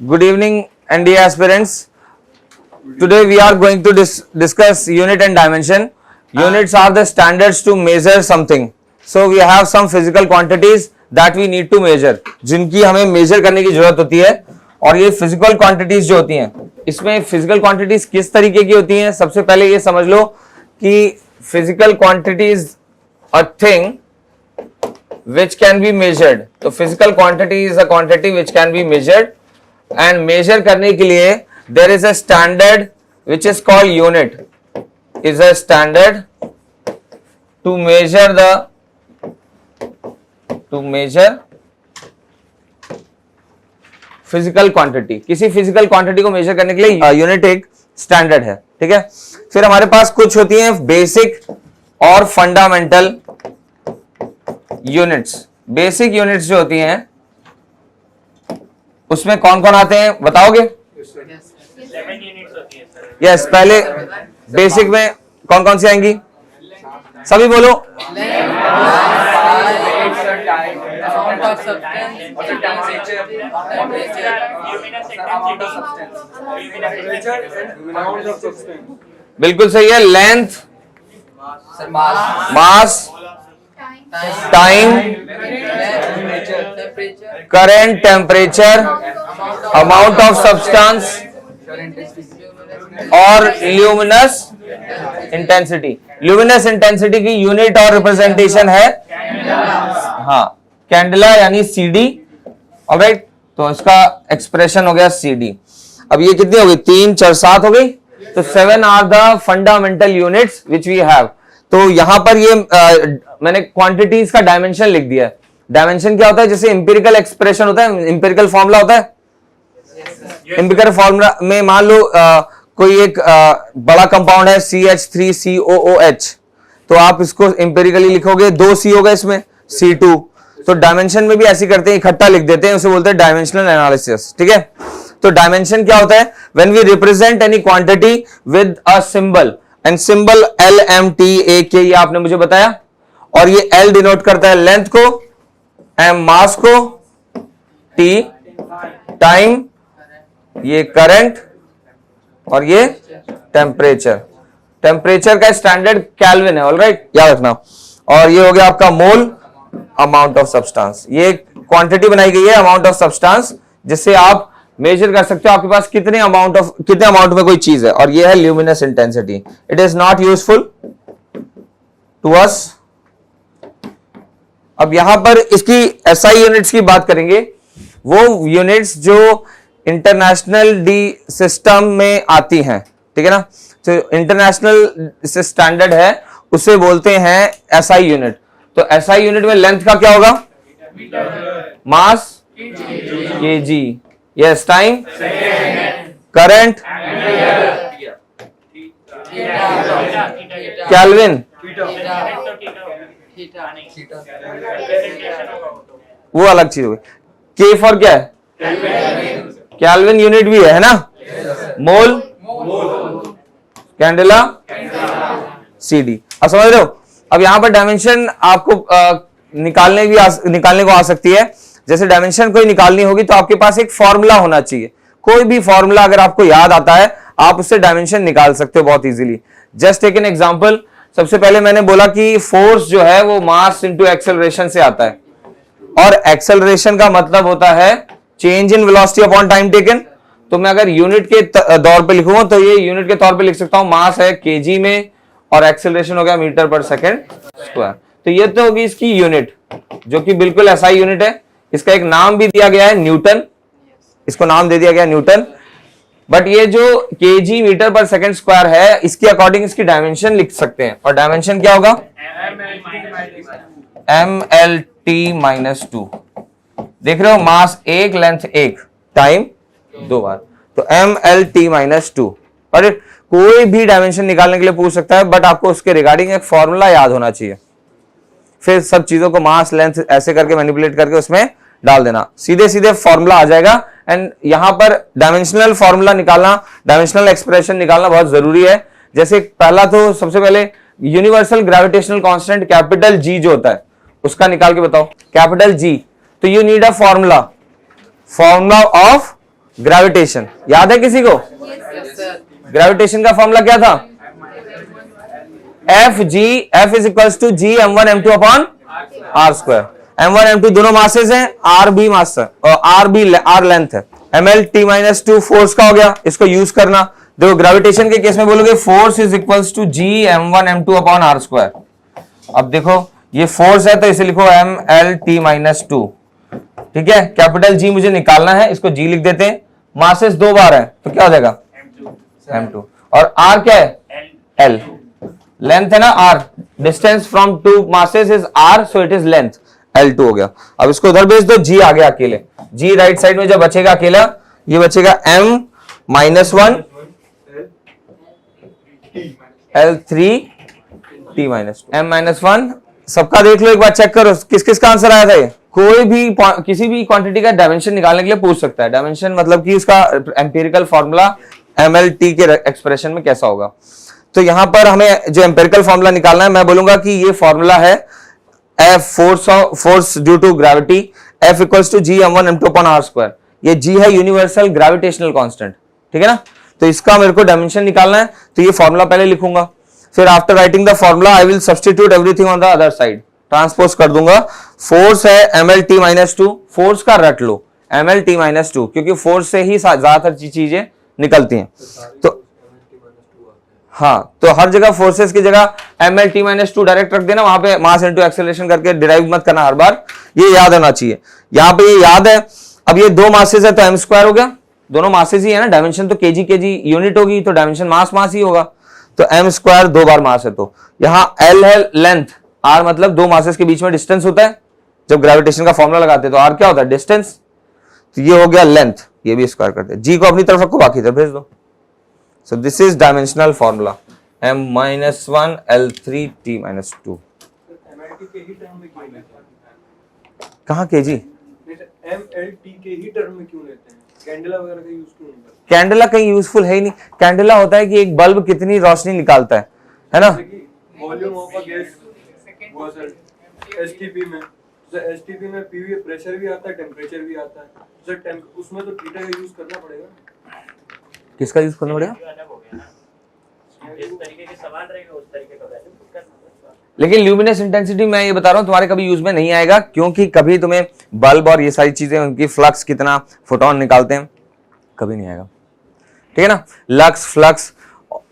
Good evening, NDA aspirants. Today we are going to discuss unit and dimension. Units are the standards to measure something. So we have some physical quantities that we need to measure, जिनकी हमें measure करने की जरूरत होती है. और ये physical quantities जो होती हैं, इसमें physical quantities किस तरीके की होती हैं? सबसे पहले ये समझ लो कि physical quantities a thing which can be measured. तो physical quantity is a quantity which can be measured. And measure करने के लिए there is a standard which is called unit, is a standard to measure physical quantity. किसी physical quantity को measure करने के लिए unit एक standard है, ठीक है. फिर हमारे पास कुछ होती हैं basic और fundamental units. basic units जो होती हैं उसमें कौन कौन आते हैं बताओगे? यस, पहले बेसिक में कौन कौन सी आएंगी? सभी बोलो. बिल्कुल सही है. Length, mass, time, current, temperature, amount of substance और ल्यूमिनस इंटेंसिटी. ल्यूमिनस इंटेंसिटी की यूनिट और रिप्रेजेंटेशन है हाँ कैंडेला यानी सीडी. ऑलराइट, तो इसका एक्सप्रेशन हो गया सीडी. अब ये कितनी हो गई? 3 4 7 हो गई. तो 7 are the fundamental units which we have. तो यहां पर ये मैंने क्वांटिटीज का डायमेंशन लिख दिया है. डायमेंशन क्या होता है? जैसे इंपिरिकल एक्सप्रेशन होता है, इंपिरिकल फॉर्मूला होता है. इंपिरिकल फॉर्मूला में मान लो कोई एक बड़ा कंपाउंड है CH3COOH, तो आप इसको इंपिरिकली लिखोगे 2C होगा इसमें C2. तो डायमेंशन में भी ऐसी करते हैं, इकट्ठा लिख देते हैं, उसे बोलते हैं डायमेंशनल एनालिसिस. ठीक है. तो डायमेंशन क्या होता है? When we represent any quantity with a symbol, and symbol LMTAK ये आपने मुझे बताया. और ये L डिनोट करता है लेंथ को, M मास को, T टाइम, ये करंट और ये टेम्परेचर. टेम्परेचर का स्टैंडर्ड केल्विन है. ऑलराइट, याद रखना. और ये हो गया आपका मोल, अमाउंट ऑफ सब्सटेंस. ये क्वांटिटी बनाई गई है अमाउंट ऑफ सब्सटेंस, जिससे आप मेजर कर सकते हो आपके पास कितने अमाउंट में कोई चीज है. और ये है luminous intensity. It is not useful to us. अब यहां पर इसकी SI यूनिट्स की बात करेंगे. वो यूनिट्स जो इंटरनेशनल डी सिस्टम में आती हैं, ठीक है ना. तो इंटरनेशनल से स्टैंडर्ड है, उसे बोलते हैं SI यूनिट. तो SI यूनिट में लेंथ का क्या होगा? मास kg. Yes, time, current, kelvin, वो अलग चीज होगी. के फॉर क्या है? केल्विन यूनिट भी है ना. मोल, कैंडेला, सीडी. अब समझ रहे हो? अब यहां पर डायमेंशन आपको निकालने को आ सकती है. जैसे डायमेंशन कोई निकालनी होगी तो आपके पास एक फॉर्मूला होना चाहिए. कोई भी फॉर्मूला अगर आपको याद आता है, आप उससे डायमेंशन निकाल सकते हो बहुत easily. Just take an example. सबसे पहले मैंने बोला कि फोर्स जो है वो मास इनटू एक्सेलरेशन से आता है. और एक्सेलरेशन का मतलब होता है change in velocity upon time taken. तो मैं अगर यूनिट के तौर पे लिखूंगा तो ये यूनिट के तौर पे लिख सकता हूं. मास है kg में और एक्सेलरेशन हो गया मीटर पर सेकेंड स्क्वायर. तो ये तो होगी इसकी यूनिट, जो कि बिल्कुल SI यूनिट है. इसका एक नाम भी दिया गया है न्यूटन. इसको नाम दे दिया गया न्यूटन. बट ये जो kg मीटर पर सेकेंड स्क्वायर है, इसके अकॉर्डिंग इसकी डायमेंशन लिख सकते हैं. और डायमेंशन क्या होगा? MLT-2. देख रहे हो? मास 1, लेंथ 1, टाइम 2 बार. तो MLT-2. और कोई भी डायमेंशन निकालने के लिए पूछ सकता है, बट आपको उसके रिगार्डिंग एक फॉर्मूला याद होना चाहिए. फिर सब चीजों को मास, लेंथ ऐसे करके मैनिपुलेट करके उसमें डाल देना, सीधे सीधे फॉर्मूला आ जाएगा. एंड यहां पर डायमेंशनल फॉर्मूला निकालना, डायमेंशनल एक्सप्रेशन निकालना बहुत जरूरी है. जैसे पहला तो सबसे पहले universal gravitational constant capital G जो होता है उसका निकाल के बताओ. कैपिटल G, तो you need a formula of gravitation याद है किसी को? ग्रेविटेशन का फॉर्मूला क्या था? F is equals to G m1 m2 upon R square. m1 m2 दोनों मासेस हैं, R B मास है और R लेंथ है। ml-t-2 फोर्स का हो गया, इसको यूज करना। देखो ग्रेविटेशन के केस में बोलोगे force is equals to G m1 m2 upon R square. अब देखो ये फोर्स है तो इसे लिखो ml-t-2, ठीक है। कैपिटल G मुझे निकालना है, इसको G लिख देते हैं। मासेस दो बार है तो क्या हो जाएगा? m2 और R क्या है? L लेंथ है ना R, distance from two masses is R, so it is length L2 हो गया। अब इसको उधर भेज दो, G आ गया अकेले। G राइट साइड में जब बचेगा अकेला, ये बचेगा m-1 L3t-2 m-1। सबका देख लो एक बार, चेक करो किस किस का आंसर आया था। ये कोई भी किसी भी क्वांटिटी का डायमेंशन निकालने के लिए पूछ सकता है। डायमेंशन मतलब कि उसका एम्पिरिकल फॉर्मूला ml-t के एक्सप्रेशन में कैसा होगा। तो यहां पर हमें जो एम्पिरिकल फॉर्मूला निकालना है, मैं बोलूंगा कि ये फॉर्मूला है F force due to gravity, F equals to G m1 m2 upon R square. ये G है यूनिवर्सल ग्रेविटेशनल कांस्टेंट, ठीक है ना। तो इसका मेरे को डायमेंशन निकालना है, तो ये फॉर्मूला पहले लिखूंगा, फिर after writing the formula I will substitute everything on the other side, transpose कर दूंगा। फोर्स है ml-t-2, फोर्स का रट लो ml-t-2, क्योंकि फोर्स से ही ज्यादातर चीजें निकलती हैं। तो हाँ, तो हर जगह फोर्सेस की जगह ml-t-2 डायरेक्ट रख देना, वहां पे मास इनटू एक्सेलरेशन करके डिराइव मत करना हर बार, ये याद होना चाहिए। यहां पे ये याद है। अब ये दो मासेस है तो m स्क्वायर हो गया, दोनों मासेस ही है ना, डायमेंशन तो केजी यूनिट होगी, तो डायमेंशन मास ही होगा। तो m स्क्वायर दो बार मास है, तो यहां L है लेंथ, R मतलब दो मासेस के बीच में डिस्टेंस होता है। जब ग्रेविटेशन का फॉर्मूला लगाते हैं तो R क्या होता है? डिस्टेंस। तो ये हो गया लेंथ, ये भी स्क्वायर करते हैं। G को अपनी तरफ रखो, बाकी तरफ भेज दो। So this is dimensional formula m-1 L3t-2। कहाँ के जी? ml-t के ही टर्म में क्यों लेते हैं? कैंडेला वगैरह का यूज क्यों नहीं करते? कैंडेला कहीं यूजफुल है ही नहीं। कैंडेला होता है कि एक बल्ब कितनी रोशनी निकालता है ना। वॉल्यूम ऑफ अ गैस वो सर एसटीपी में, तो एसटीपी में पीवी प्रेशर भी आता है, टेम्परेचर भी आता है, सर उसमें तो थीटा का यूज करना पड़ेगा। किसका यूज करना पड़ेगा? जिस तरीके के सवाल रहेगा उस तरीके का वैल्यू पुट करना पड़ेगा। लेकिन ल्यूमिनेस इंटेंसिटी मैं ये बता रहा हूं तुम्हारे कभी यूज में नहीं आएगा, क्योंकि कभी तुम्हें बल्ब और ये सारी चीजें उनकी फ्लक्स कितना फोटोन निकालते हैं कभी नहीं आएगा, ठीक है ना। लक्स, फ्लक्स,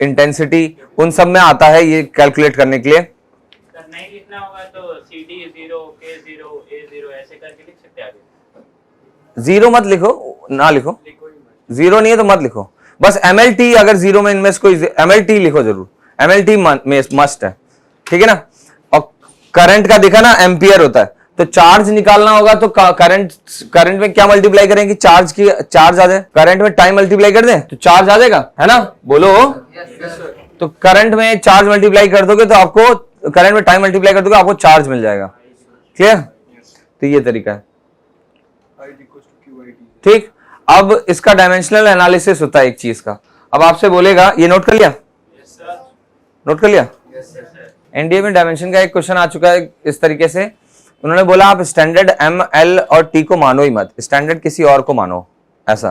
इंटेंसिटी उन सब में आता है ये कैलकुलेट करने के लिए। सर नहीं लिखना होगा तो CD 0 K0 A0 ऐसे करके लिख सकते हैं आगे। जीरो मत लिखो, ना लिखो, जीरो नहीं है तो मत लिखो। बस ml-t अगर जीरो में इनमें कोई ml-t लिखो जरूर, ml-t मस्ट है, ठीक है ना। और करंट का देखा ना, एम्पियर होता है, तो चार्ज निकालना होगा तो करंट में क्या मल्टीप्लाई करेंगे? चार्ज आ जाए। करंट में टाइम मल्टीप्लाई कर दें तो चार्ज आ जाएगा, है ना, बोलो। तो करंट में चार्ज मल्टीप्लाई कर दोगे तो आपको, करंट में टाइम मल्टीप्लाई कर दोगे आपको चार्ज मिल जाएगा, क्लियर। तो ये तरीका है, ठीक। अब इसका डायमेंशनल एनालिसिस होता है एक चीज का। अब आपसे बोलेगा, ये नोट कर लिया? नोट कर लिया? एनडीए में डायमेंशन का एक क्वेश्चन आ चुका है इस तरीके से। उन्होंने बोला आप स्टैंडर्ड एम, एल और टी को मानो ही मत, स्टैंडर्ड किसी और को मानो, ऐसा।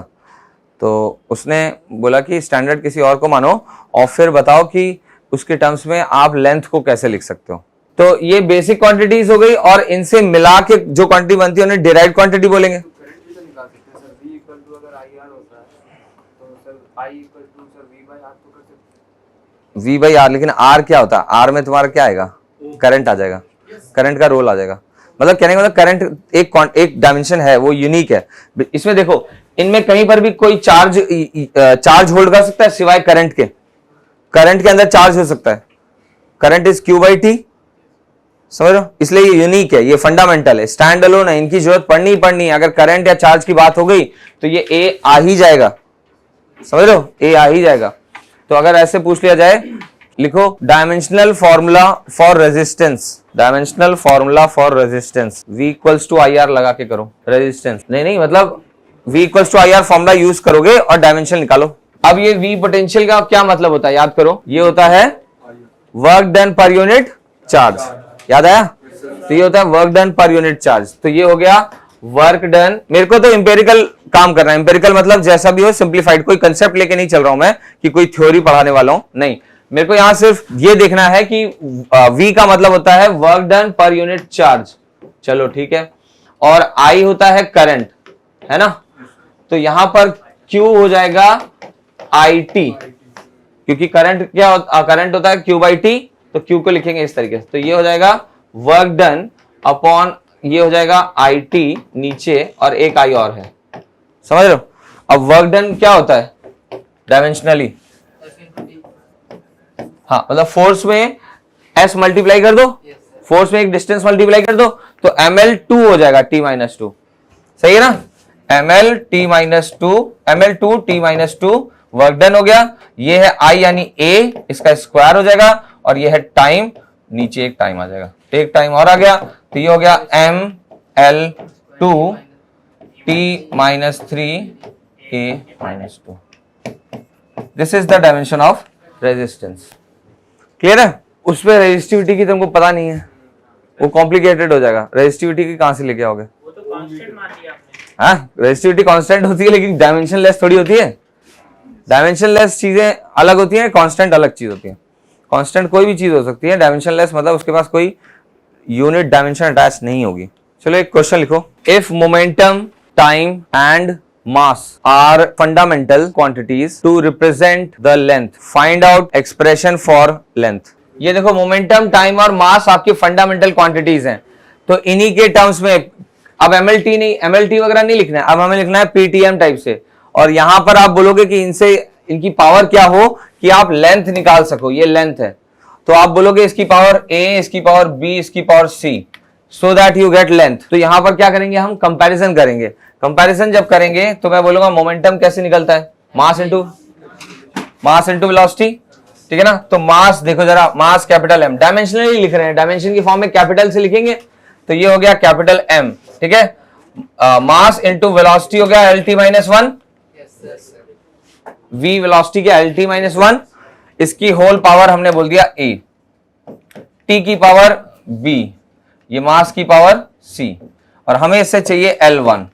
तो उसने बोला कि स्टैंडर्ड किसी और को मानो और फिर बताओ कि उसके टर्म्स में आप लेंथ को कैसे लिख सकते हो। तो ये बेसिक क्वांटिटीज हो गई, और इनसे मिला के जो क्वांटिटी बनती है उन्हें डिराइव्ड क्वांटिटी बोलेंगे। V बाई आर, लेकिन R क्या होता है? R में तुम्हारा क्या आएगा? करंट आ जाएगा, करंट का रोल आ जाएगा। मतलब कहने का मतलब करंट एक डायमेंशन है, वो यूनिक है। इसमें देखो, इनमें कहीं पर भी कोई चार्ज होल्ड कर सकता है सिवाय करंट के। करंट के अंदर चार्ज हो सकता है, current is Q by T, समझ रहे हो। इसलिए ये यूनिक है, ये फंडामेंटल है, स्टैंड अलोन है, इनकी जरूरत पड़नी है। अगर करंट या चार्ज की बात हो गई तो ये A आ ही जाएगा, समझ रहे हो, A आ ही जाएगा। तो अगर ऐसे पूछ लिया जाए, लिखो dimensional formula for resistance, dimensional formula for resistance V equals to IR लगा के करो रेजिस्टेंस। नहीं मतलब V equals to IR formula use करोगे और डायमेंशन निकालो। अब ये V पोटेंशियल का क्या मतलब होता है याद करो, ये होता है work done per unit charge, याद आया। तो ये होता है work done per unit charge. तो ये हो गया वर्क डन। मेरे को तो इंपेरिकल काम करना है। एम्पिरिकल मतलब जैसा भी हो, सिंप्लीफाइड, कोई कंसेप्ट लेके नहीं चल रहा हूं मैं कि कोई थ्योरी पढ़ाने वाला हूं, नहीं, मेरे को यहां सिर्फ ये देखना है कि V का मतलब होता है work done per unit charge, चलो ठीक है, और I होता है करंट, है ना, तो यहां पर Q हो जाएगा IT, क्योंकि करंट क्या करंट होता है Q बाई T, तो Q को लिखेंगे इस तरीके से, तो ये हो जाएगा वर्क डन अपॉन, ये हो जाएगा IT नीचे और एक I और है, समझ रहे हो। अब वर्क डन क्या होता है डायमेंशनली, हाँ मतलब फोर्स में S मल्टीप्लाई कर दो, फोर्स में एक डिस्टेंस मल्टीप्लाई कर दो, तो ML2 हो जाएगा T-2, सही है ना, ML2 वर्क डन हो गया, ये है I यानी A, इसका स्क्वायर हो जाएगा, और ये है टाइम, नीचे एक टाइम आ जाएगा, एक टाइम और आ गया, तो ये हो गया ML2 T-3A-2, this is the dimension of resistance, clear है। उस पर रेजिस्टिविटी की तुमको पता नहीं है, वो कॉम्प्लिकेटेड हो जाएगा, रेजिस्टिविटी की कहां से लेके आओगे, वो तो कांस्टेंट मान लिया आपने। हाँ रेजिस्टिविटी कांस्टेंट होती है, लेकिन डायमेंशन लेस थोड़ी होती है, डायमेंशन लेस चीजें अलग होती हैं, कांस्टेंट अलग चीज होती है। कांस्टेंट कोई भी चीज हो सकती है, डायमेंशन लेस मतलब उसके पास कोई यूनिट डायमेंशन अटैच नहीं होगी। चलो एक क्वेश्चन लिखो, if momentum, time and mass are fundamental quantities to represent the length, find out expression for length. ये देखो मोमेंटम, टाइम और मास आपकी फंडामेंटल क्वांटिटीज हैं, तो इन्हीं के टर्म्स में अब MLT नहीं, MLT वगैरह नहीं लिखना है, अब हमें लिखना है PTM टाइप से, और यहां पर आप बोलोगे कि इनसे इनकी पावर क्या हो कि आप लेंथ निकाल सको, ये लेंथ है, तो आप बोलोगे इसकी पावर A, इसकी पावर B, इसकी power C, so that you get length. तो यहां पर क्या करेंगे हम, कंपैरिजन करेंगे, कंपैरिजन जब करेंगे तो मैं बोलूंगा मोमेंटम कैसे निकलता है, मास इनटू वेलोसिटी, ठीक है ना, तो मास देखो जरा, मास कैपिटल M, डायमेंशनली लिख रहे हैं, डायमेंशन की फॉर्म में कैपिटल से लिखेंगे, तो ये हो गया कैपिटल M, ठीक है, मास इनटू वेलोसिटी हो गया LT-1, V वेलोसिटी के LT-1, इसकी होल पावर हमने बोल दिया A, T की पावर B, ये मास की पावर C, और हमें इससे चाहिए L1।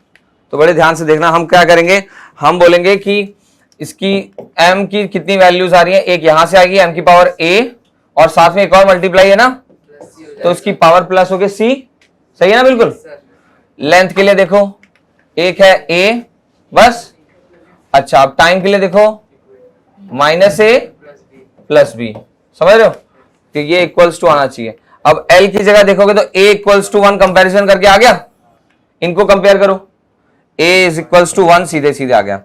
तो बड़े ध्यान से देखना, हम क्या करेंगे, हम बोलेंगे कि इसकी M की कितनी वैल्यूज आ रही है, एक यहां से आएगी M की पावर A, और साथ में एक और मल्टीप्लाई है ना, तो इसकी पावर प्लस हो गई C, सही है ना, बिल्कुल। लेंथ के लिए देखो, एक है A बस, अच्छा अब टाइम के लिए देखो, -A प्लस B, समझ रहे हो, तो ये इक्वल्स टू आना चाहिए। अब L की जगह देखोगे तो A इक्वल्स टू 1 कंपेरिजन करके आ गया, इनको कंपेयर करो, A इज इक्वल्स टू 1 सीधे सीधे आ गया।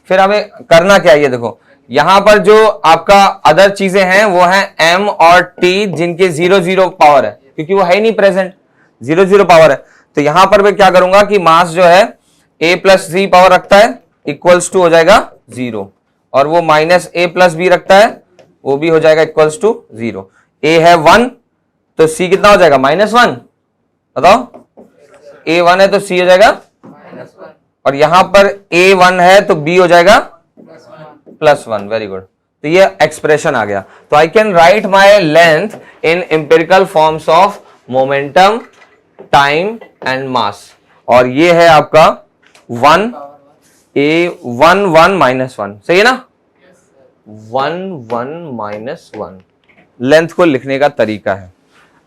फिर हमें करना क्या है, ये देखो यहां पर जो आपका अदर चीजें हैं वो है M और T, जिनके 0-0 पावर है, क्योंकि वो है ही नहीं प्रेजेंट, 0-0 पावर है, तो यहां पर मैं क्या करूंगा कि मास जो है A प्लस C पावर रखता है, इक्वल्स टू हो जाएगा 0, और वो -A प्लस B रखता है, वो भी हो जाएगा इक्वल्स टू 0। A है 1, तो C कितना हो जाएगा, -1, बताओ, A 1 है तो C हो जाएगा, और यहां पर A 1 है तो B हो जाएगा +1, वेरी गुड। तो ये एक्सप्रेशन आ गया, तो I can write my length in empirical forms of momentum, time and मास, और ये है आपका 1 A 1 सही है ना, 1 लेंथ को लिखने का तरीका है।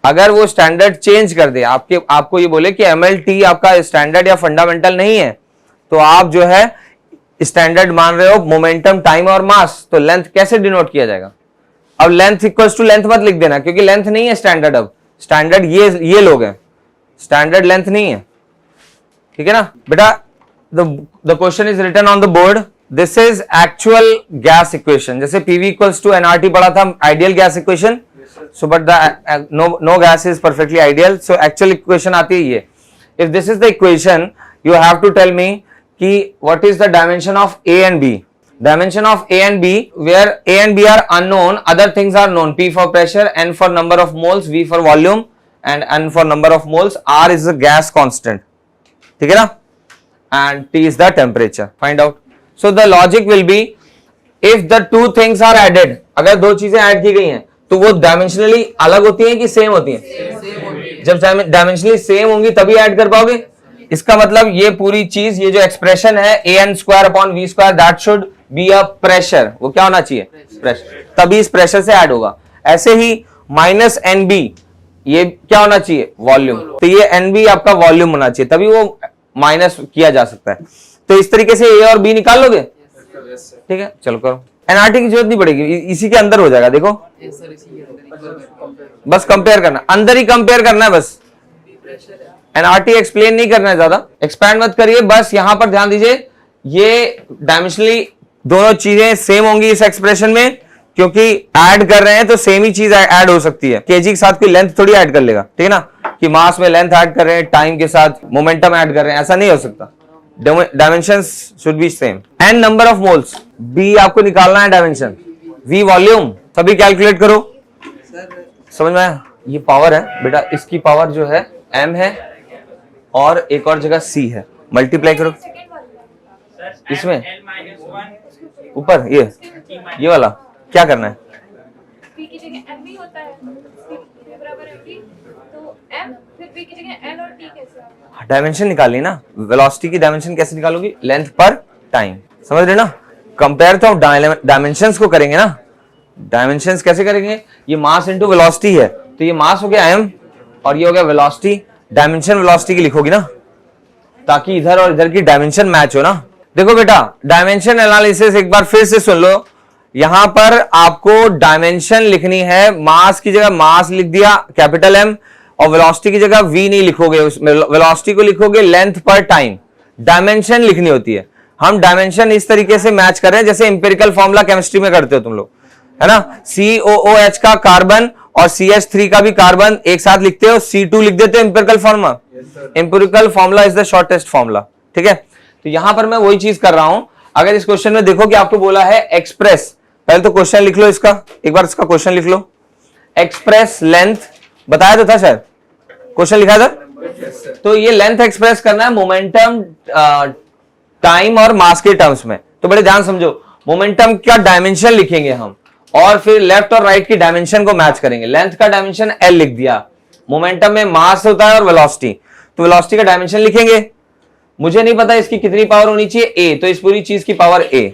अगर वो स्टैंडर्ड चेंज कर दे, आपको ये बोले कि MLT आपका स्टैंडर्ड या फंडामेंटल नहीं है, तो आप जो है स्टैंडर्ड मान रहे हो मोमेंटम, टाइम और मास, तो लेंथ कैसे डिनोट किया जाएगा। अब लेंथ इक्वल्स टू लेंथ मत लिख देना, क्योंकि लेंथ नहीं है स्टैंडर्ड, अब स्टैंडर्ड ये लोग हैं, स्टैंडर्ड लेंथ नहीं है, ठीक है ना बेटा। the question is written on the board, this is actual gas equation, जैसे PV equals to nRT पढ़ा था, ideal gas equation, so but the no gas is perfectly ideal, so actual equation आती है ये। if this is the equation, you have to tell me कि what is the dimension of A and B, dimension of A and B, where A and B are unknown, other things are known, P for pressure, N for number of moles, V for volume, and N for number of moles, R is the gas constant, ठीक है ना, and T is the temperature, find out. So the logic will be, if the two things are added, अगर दो चीजें add की गई हैं तो वो डायमेंशनली अलग होती हैं कि सेम होती हैं, जब डायमेंशनली सेम होंगी तभी ऐड कर पाओगे, इसका मतलब ये पूरी चीज, ये जो एक्सप्रेशन है an² / v², that should be a pressure. वो क्या होना चाहिए? प्रेशर, तभी इस प्रेशर से ऐड होगा। ऐसे ही -nb, ये क्या होना चाहिए? वॉल्यूम। तो ये nb आपका वॉल्यूम होना चाहिए, तभी वो माइनस किया जा सकता है। तो इस तरीके से a और b निकाल लोगे? ठीक है, चलो करो। एनआरटी की जरूरत नहीं पड़ेगी, इसी के अंदर हो जाएगा। देखो बस कंपेयर करना, अंदर ही कंपेयर करना है बस। एनआरटी एक्सप्लेन नहीं करना है, ज्यादा एक्सपैंड मत करिए। बस यहां पर ध्यान दीजिए, ये डायमेंशनली दोनों चीजें सेम होंगी इस एक्सप्रेशन में, क्योंकि ऐड कर रहे हैं तो सेम ही चीज ऐड हो सकती है। केजी के साथ कोई लेंथ थोड़ी ऐड कर लेगा, ठीक है ना, कि मास में लेंथ ऐड कर रहे हैं, टाइम के साथ मोमेंटम ऐड कर रहे हैं, ऐसा नहीं हो सकता। Dimensions should be same. N number of moles, B आपको निकालना है डायमेंशन, वी वॉल्यूम, सभी कैलकुलेट करो। समझ में आया? ये पावर है बेटा, इसकी पावर जो है m है और एक और जगह c है, मल्टीप्लाई करो इसमें ऊपर। ये वाला क्या करना है? p की जगह m भी होता है, p बराबर mv, तो m फिर p की जगह l और t कैसे आएगा? डायमेंशन निकालनी ना, वेलोसिटी की डायमेंशन कैसे निकालोगी? लेंथ पर टाइम। समझ रहे ना? कंपेयर तो डायमेंशंस को करेंगे ना। डायमेंशंस कैसे करेंगे? ये मास इनटू वेलोसिटी है, तो ये मास हो गया m और ये हो गया वेलोसिटी। डायमेंशन वेलोसिटी की लिखोगी ना, ताकि इधर और इधर की डायमेंशन मैच हो ना। देखो बेटा, डायमेंशन एनालिसिस एक बार फिर से सुन लो। यहां पर आपको डायमेंशन लिखनी है, मास की जगह मास लिख दिया कैपिटल M, और वेलोसिटी की जगह v नहीं लिखोगे, उसमें वेलोसिटी को लिखोगे लेंथ पर टाइम। डायमेंशन लिखनी होती है। हम डायमेंशन इस तरीके से मैच कर रहे हैं जैसे इंपेरिकल फॉर्मूला केमिस्ट्री में करते हो तुम लोग, है ना। COOH का कार्बन और CH3 का भी कार्बन एक साथ लिखते हो, C2 लिख देते हो empirical formula. Empirical formula is the shortest formula, ठीक है। तो यहां पर मैं वही चीज कर रहा हूं। अगर इस क्वेश्चन में देखो कि आपको बोला है एक्सप्रेस, पहले तो क्वेश्चन लिख लो इसका, एक बार इसका क्वेश्चन लिख लो। एक्सप्रेस लेंथ, बताया तो था शायद, क्वेश्चन लिखा था। तो ये लेंथ एक्सप्रेस करना है मोमेंटम, टाइम और मास के टर्म्स में। तो बड़े ध्यान समझो, मोमेंटम का डायमेंशन लिखेंगे हम, और फिर लेफ्ट और राइट की डायमेंशन को मैच करेंगे। लेंथ का डायमेंशन L लिख दिया, मोमेंटम में मास होता है और वेलोसिटी, तो वेलोसिटी का डायमेंशन लिखेंगे। मुझे नहीं पता इसकी कितनी पावर होनी चाहिए, A, तो इस पूरी चीज की पावर A,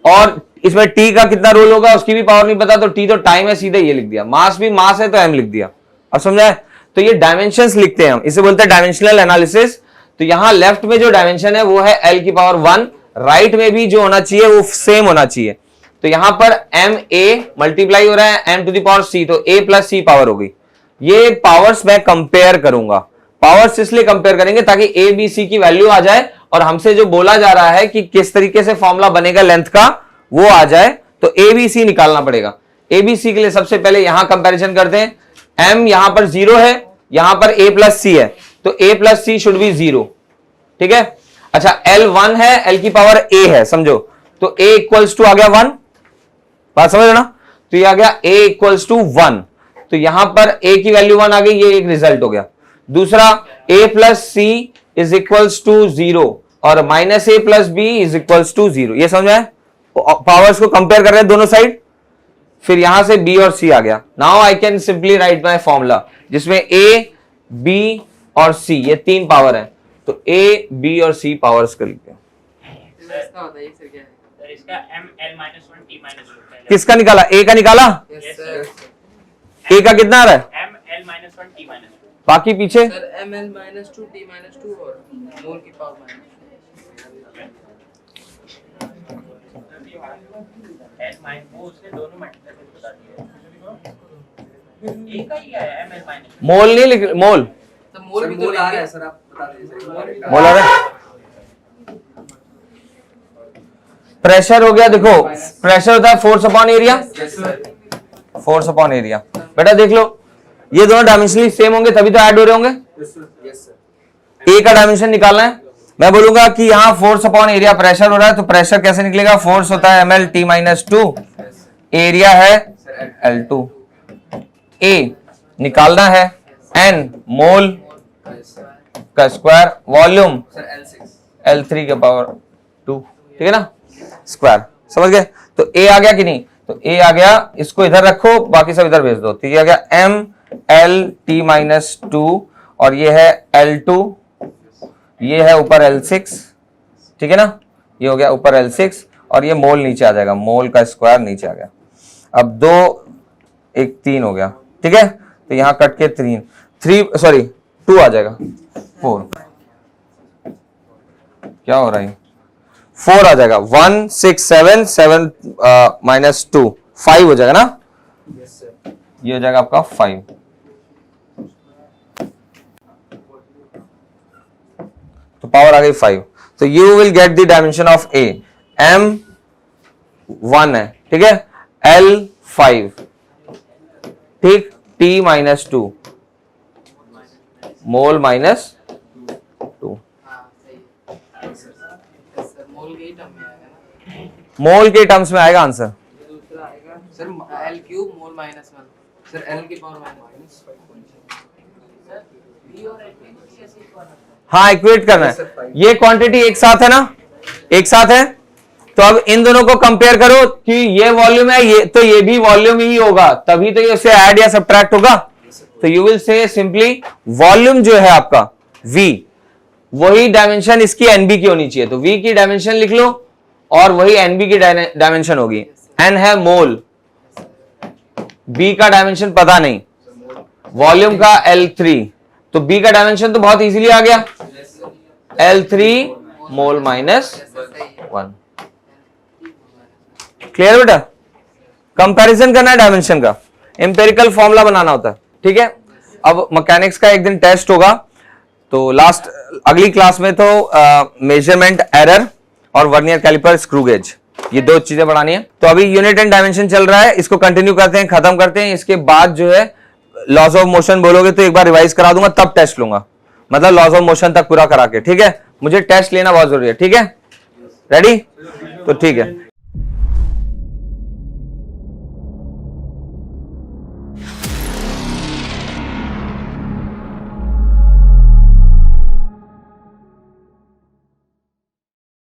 और इसमें T का कितना रोल होगा उसकी भी पावर नहीं पता, तो T तो टाइम है, सीधे ये लिख दिया। मास भी मास है तो M लिख दिया। अब समझा है? तो ये डायमेंशंस लिखते हैं हम, इसे बोलते हैं डायमेंशनल एनालिसिस। तो यहां लेफ्ट में जो डायमेंशन है वो है L की पावर 1, राइट में भी जो होना चाहिए वो सेम होना चाहिए। तो यहां पर MA मल्टीप्लाई हो रहा है m⁻C, तो A + C पावर हो गई। ये पावर्स मैं कंपेयर करूंगा। पावर्स इसलिए कंपेयर करेंगे ताकि A B C की वैल्यू आ जाए, और हमसे जो बोला जा रहा है कि किस तरीके से फॉर्मूला बनेगा लेंथ का, वो आ जाए। तो A B C निकालना पड़ेगा। A B C के लिए सबसे पहले यहां कंपैरिजन करते हैं। M यहां पर 0 है, यहां पर A + C है, तो A + C शुड बी 0, ठीक है। अच्छा, L 1 है, L की पावर A है, समझो, तो A = आ गया 1, बात समझ रहे ना। तो ये आ गया A = 1, तो यहां पर A की वैल्यू 1 आ गई, ये एक रिजल्ट हो गया। दूसरा A + C = 0 और -A + B = 0, ये समझ आए? पावर्स को कंपेयर कर रहे हैं दोनों साइड। फिर यहां से B और C आ गया। Now I can simply write my formula, जिसमें A, B और C ये 3 पावर है, तो A, B और C पावर्स कर लेते हैं। इसका ML-1 T-2 किसका निकाला? A का निकाला। A का कितना आ रहा है? ML-1 T-2 बाकी पीछे सर ML-2 T-2 और मोल की पावर L- वो उसने दोनों मल्टीप्लाई बता दिए। एक का ही है ML-। मोल नहीं लिख, मोल तो मोल भी तो आ रहा है सर, आप बता दीजिए। मोल आ रहा है। प्रेशर हो गया, देखो प्रेशर होता है force upon area, force upon area. बेटा देख लो, ये दोनों डायमेंशनली सेम होंगे तभी तो ऐड हो रहे होंगे। ए का डायमेंशन निकालना है। मैं बोलूंगा कि यहां फोर्स अपॉन एरिया प्रेशर हो रहा है, तो प्रेशर कैसे निकलेगा? फोर्स होता है mL-T-2, एरिया है L2। ए निकालना है N मोल का स्क्वायर, वॉल्यूम L3 के पावर 2, ठीक है ना, स्क्वायर। समझ गए? तो ए आ गया कि नहीं? तो ए आ गया, इसको इधर रखो, बाकी सब इधर भेज दो। तो ये आ गया mL-T-2 और ये है L2, ये है ऊपर L6, ठीक है ना, ये हो गया ऊपर L6 और ये मोल नीचे आ जाएगा, मोल का स्क्वायर नीचे आ गया। अब 2 1 3 हो गया, ठीक है, तो यहां कट के 2 आ जाएगा, 4 क्या हो रहा है, 4 आ जाएगा, 1 6 7 7 माइनस 2 5 हो जाएगा ना, ये हो जाएगा आपका 5। तो पावर आ गई 5। तो you will get the dimension of A, m 1 है, ठीक है, l 5, ठीक, t माइनस 2, मोल माइनस 2, हाँ सही है सर, मोल के टर्म में आएगा ना, मोल के टर्म्स में आएगा आंसर। दूसरा आएगा sir L cube mole minus 1 sir, L की पावर माइनस 5। हाँ इक्वेट करना है, ये क्वांटिटी एक साथ है ना, एक साथ है, तो अब इन दोनों को कंपेयर करो कि ये वॉल्यूम है, ये तो ये भी वॉल्यूम ही होगा, तभी तो ये उससे ऐड या सब्ट्रैक्ट होगा। तो you will say simply volume जो है आपका v, वही डायमेंशन इसकी nb की होनी चाहिए, तो v की डायमेंशन लिख लो और वही nb की डायमेंशन होगी। n है मोल, b का डायमेंशन पता नहीं, वॉल्यूम का L3, तो b का डायमेंशन तो बहुत इजीली आ गया, L3 मोल माइनस 1। क्लियर बेटा, कंपैरिजन करना है डायमेंशन का, एम्पेरिकल फॉर्मूला बनाना होता है, ठीक है। अब मैकेनिक्स का एक दिन टेस्ट होगा, तो अगली क्लास में तो मेजरमेंट एरर और वर्नियर कैलिपर स्क्रू गेज, ये 2 चीजें बढ़ानी है। तो अभी यूनिट एंड डायमेंशन चल रहा है, इसको कंटिन्यू करते हैं, खत्म करते हैं, इसके बाद जो है लॉज ऑफ मोशन बोलोगे तो एक बार रिवाइज करा दूंगा, तब टेस्ट लूंगा, मतलब लॉज ऑफ मोशन तक पूरा करा के, ठीक है। मुझे टेस्ट लेना बहुत जरूरी है, ठीक है, रेडी, तो ठीक है।